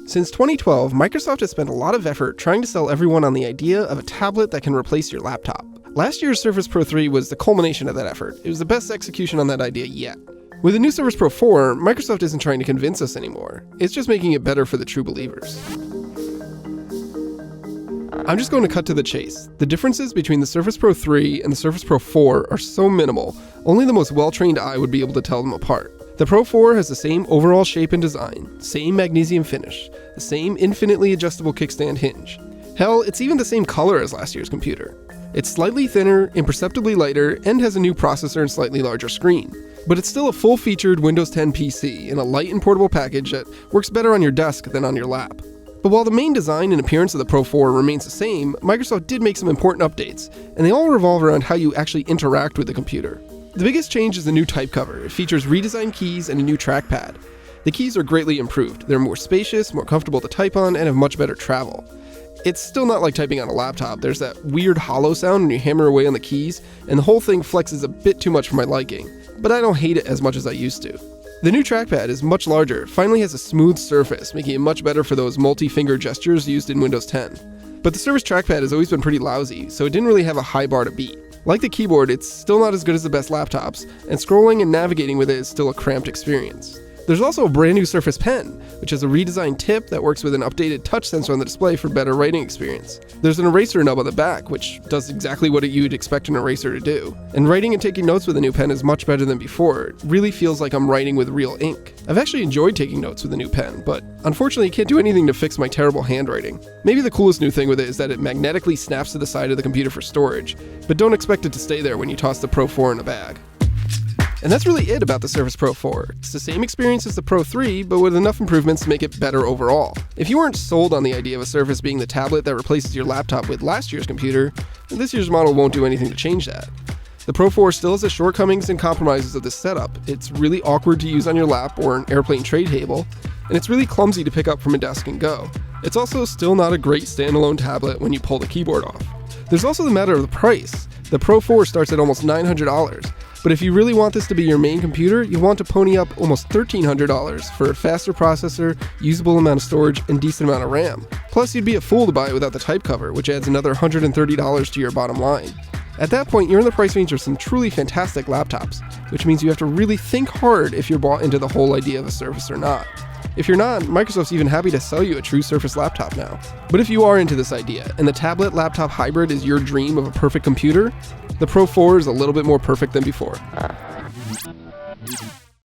Since 2012, Microsoft has spent a lot of effort trying to sell everyone on the idea of a tablet that can replace your laptop. Last year's Surface Pro 3 was the culmination of that effort. It was the best execution on that idea yet. With the new Surface Pro 4, Microsoft isn't trying to convince us anymore. It's just making it better for the true believers. I'm just going to cut to the chase. The differences between the Surface Pro 3 and the Surface Pro 4 are so minimal, only the most well-trained eye would be able to tell them apart. The Pro 4 has the same overall shape and design, same magnesium finish, the same infinitely adjustable kickstand hinge. Hell, it's even the same color as last year's computer. It's slightly thinner, imperceptibly lighter, and has a new processor and slightly larger screen. But it's still a full-featured Windows 10 PC in a light and portable package that works better on your desk than on your lap. But while the main design and appearance of the Pro 4 remains the same, Microsoft did make some important updates, and they all revolve around how you actually interact with the computer. The biggest change is the new type cover. It features redesigned keys and a new trackpad. The keys are greatly improved. They're more spacious, more comfortable to type on, and have much better travel. It's still not like typing on a laptop. There's that weird hollow sound when you hammer away on the keys, and the whole thing flexes a bit too much for my liking, but I don't hate it as much as I used to. The new trackpad is much larger, finally has a smooth surface, making it much better for those multi-finger gestures used in Windows 10. But the Surface trackpad has always been pretty lousy, so it didn't really have a high bar to beat. Like the keyboard, it's still not as good as the best laptops, and scrolling and navigating with it is still a cramped experience. There's also a brand new Surface Pen, which has a redesigned tip that works with an updated touch sensor on the display for better writing experience. There's an eraser nub on the back, which does exactly what you'd expect an eraser to do. And writing and taking notes with the new pen is much better than before. It really feels like I'm writing with real ink. I've actually enjoyed taking notes with the new pen, but unfortunately I can't do anything to fix my terrible handwriting. Maybe the coolest new thing with it is that it magnetically snaps to the side of the computer for storage, but don't expect it to stay there when you toss the Pro 4 in a bag. And that's really it about the Surface Pro 4. It's the same experience as the Pro 3, but with enough improvements to make it better overall. If you weren't sold on the idea of a Surface being the tablet that replaces your laptop with last year's computer, then this year's model won't do anything to change that. The Pro 4 still has the shortcomings and compromises of this setup. It's really awkward to use on your lap or an airplane tray table, and it's really clumsy to pick up from a desk and go. It's also still not a great standalone tablet when you pull the keyboard off. There's also the matter of the price. The Pro 4 starts at almost $900. But if you really want this to be your main computer, you'll want to pony up almost $1,300 for a faster processor, usable amount of storage, and decent amount of RAM. Plus, you'd be a fool to buy it without the type cover, which adds another $130 to your bottom line. At that point, you're in the price range of some truly fantastic laptops, which means you have to really think hard if you're bought into the whole idea of a Surface or not. If you're not, Microsoft's even happy to sell you a true Surface laptop now. But if you are into this idea, and the tablet-laptop hybrid is your dream of a perfect computer, the Pro 4 is a little bit more perfect than before.